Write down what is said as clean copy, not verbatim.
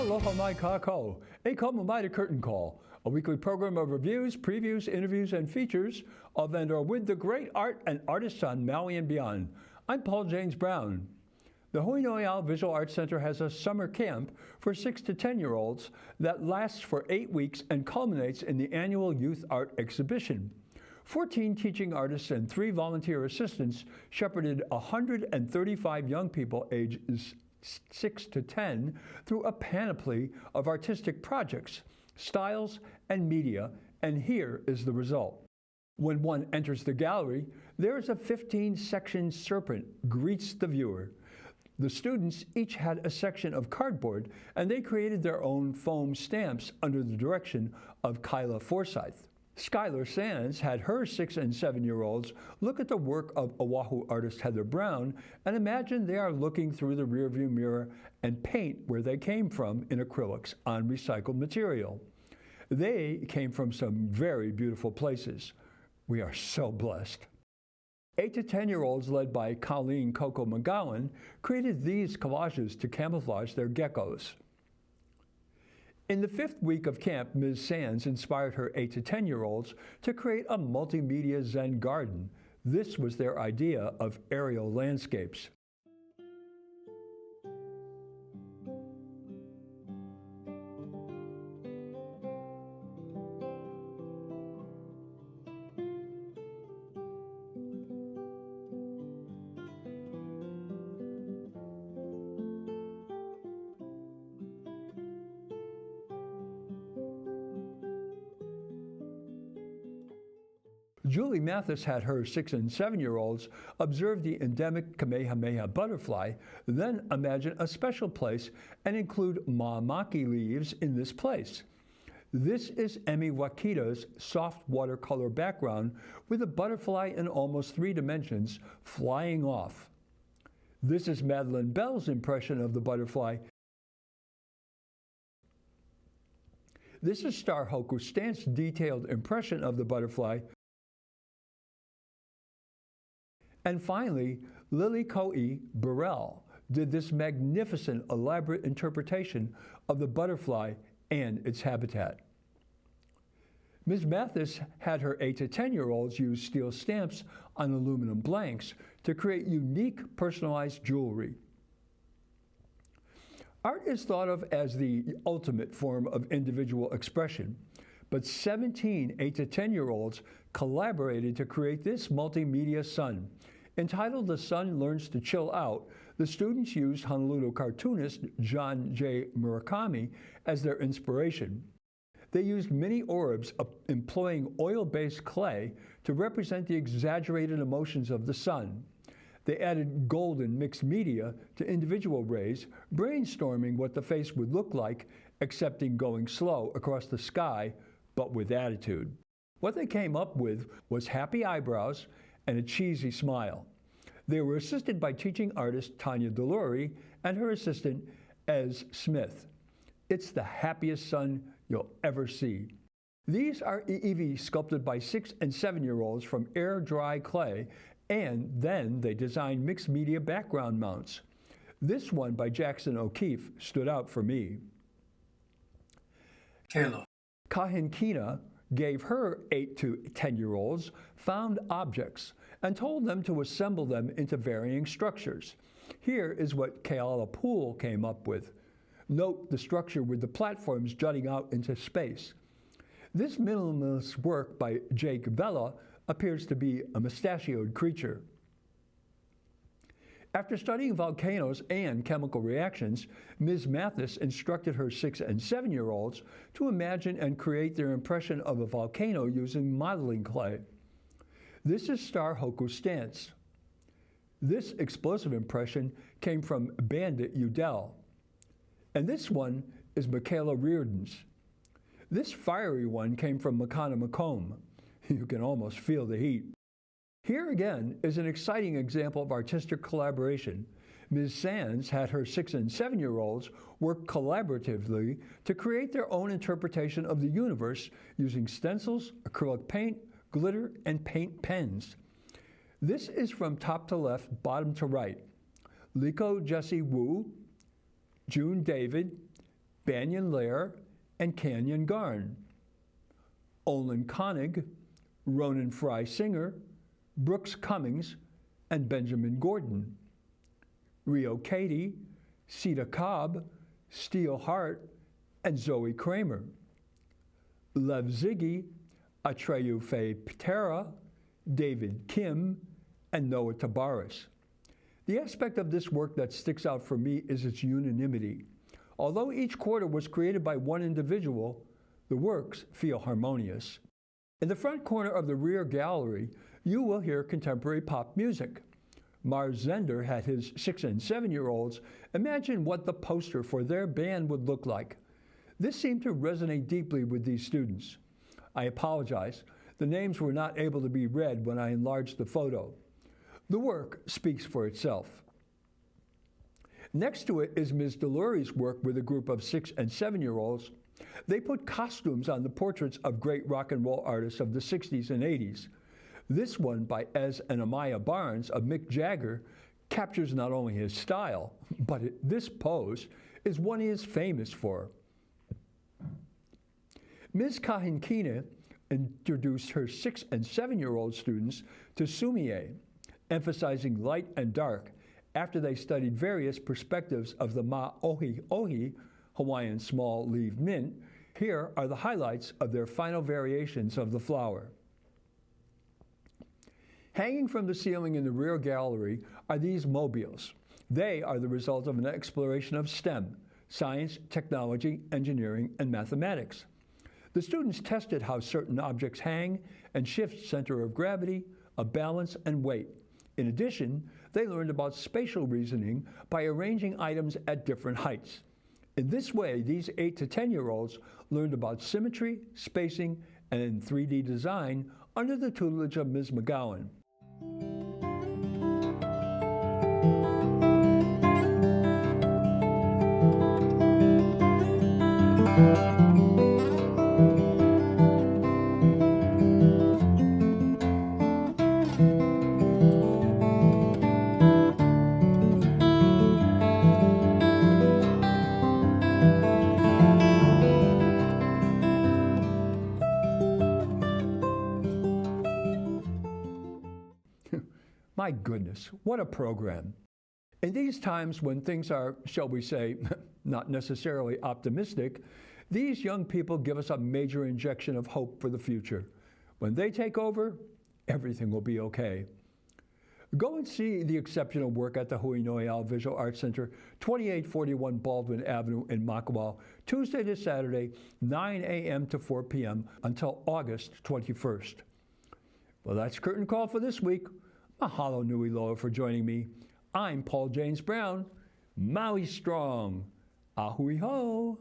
Aloha mai kako, a CULMINATES curtain call, a weekly program of reviews, previews, interviews, and features of and or with the great art and artists on Maui and beyond. I'm Paul James Brown. The Noʻeau Visual Arts Center has a summer camp for 6 to 10-year-olds that lasts for 8 weeks and culminates in the annual Youth Art Exhibition. 14 teaching artists and 3 volunteer assistants shepherded 135 young people ages 6 to 10 through a panoply of artistic projects, styles, and media, and here is the result. When one enters the gallery, there is a 15-section serpent greets the viewer. The students each had a section of cardboard, and they created their own foam stamps under the direction of Kyla Forsyth. Skylar Sands had her 6 and 7-year-olds look at the work of Oahu artist Heather Brown and imagine they are looking through the rearview mirror and paint where they came from in acrylics on recycled material. They came from some very beautiful places. We are so blessed. 8 to 10-year-olds led by Colleen Coco McGowan created these collages to camouflage their geckos. In the 5th week of camp, Ms. Sands inspired her 8 to 10-year-olds to create a multimedia Zen garden. This was their idea of aerial landscapes. Julie Mathis had her 6 and 7-year-olds observe the endemic Kamehameha butterfly, then imagine a special place and include mamaki leaves in this place. This is Emi Wakita's soft watercolor background with a butterfly in almost 3 dimensions flying off. This is Madeline Bell's impression of the butterfly. This is Star Hoku Stant's detailed impression of the butterfly. And finally, Lily Koi Burrell did this magnificent, elaborate interpretation of the butterfly and its habitat. Ms. Mathis had her 8 to 10-year-olds use steel stamps on aluminum blanks to create unique, personalized jewelry. Art is thought of as the ultimate form of individual expression, but 17 8 to 10-year-olds collaborated to create this multimedia sun. Entitled The Sun Learns to Chill Out, the students used Honolulu cartoonist John J. Murakami as their inspiration. They used mini orbs employing oil-based clay to represent the exaggerated emotions of the sun. They added golden mixed media to individual rays, brainstorming what the face would look like, excepting going slow across the sky, but with attitude. What they came up with was happy eyebrows and a cheesy smile. They were assisted by teaching artist Tanya Delury and her assistant, Ez Smith. It's the happiest sun you'll ever see. These are iiwi sculpted by 6 and 7-year-olds from air-dry clay, and then they designed mixed media background mounts. This one by Jackson O'Keefe stood out for me. Kayla. Kahinkina gave her 8 to 10-year-olds found objects and told them to assemble them into varying structures. Here is what Keala Poole came up with. Note the structure with the platforms jutting out into space. This minimalist work by Jake Vela appears to be a mustachioed creature. After studying volcanoes and chemical reactions, Ms. Mathis instructed her 6 and 7-year-olds to imagine and create their impression of a volcano using modeling clay. This is Star Hoku Stant's. This explosive impression came from Bandit Udell. And this one is Michaela Reardon's. This fiery one came from Makana Macomb. You can almost feel the heat. Here again is an exciting example of artistic collaboration. Ms. Sands had her 6 and 7-year-olds work collaboratively to create their own interpretation of the universe using stencils, acrylic paint, glitter, and paint pens. This is from top to left, bottom to right. Liko Jesse Wu, June David, Banyan Lair, and Canyon Garn. Olin Koenig, Ronan Fry Singer, Brooks Cummings, and Benjamin Gordon. Rio Katie, Sita Cobb, Steele Hart, and Zoe Kramer. Lev Ziggy, Atreyu Faye Ptera, David Kim, and Noah Tabaris. The aspect of this work that sticks out for me is its unanimity. Although each quarter was created by one individual, the works feel harmonious. In the front corner of the rear gallery, you will hear contemporary pop music. Mars Zender had his 6- and 7-year-olds imagine what the poster for their band would look like. This seemed to resonate deeply with these students. I apologize, the names were not able to be read when I enlarged the photo. The work speaks for itself. Next to it is Ms. Delurie's work with a group of 6- and 7-year-olds. They put costumes on the portraits of great rock and roll artists of the 60s and 80s. This one by Ez and Amaya Barnes of Mick Jagger captures not only his style, but this pose is one he is famous for. Ms. Kahinkine introduced her 6- and 7-year-old students to sumie, emphasizing light and dark, after they studied various perspectives of the ma'ohi-ohi, Hawaiian small-leaved mint. Here are the highlights of their final variations of the flower. Hanging from the ceiling in the rear gallery are these mobiles. They are the result of an exploration of STEM, science, technology, engineering, and mathematics. The students tested how certain objects hang and shift center of gravity, of balance, and weight. In addition, they learned about spatial reasoning by arranging items at different heights. In this way, these 8- to 10-year-olds learned about symmetry, spacing, and 3D design under the tutelage of Ms. McGowan. My goodness, what a program. In these times when things are, shall we say, not necessarily optimistic, these young people give us a major injection of hope for the future. When they take over, everything will be okay. Go and see the exceptional work at the Hui Noʻeau Visual Arts Center, 2841 Baldwin Avenue in Makawao, Tuesday to Saturday, 9 a.m. to 4 p.m. until August 21st. Well, that's Curtain Call for this week. Mahalo nui loa for joining me. I'm Paul James Brown. Maui strong. Ahui ho.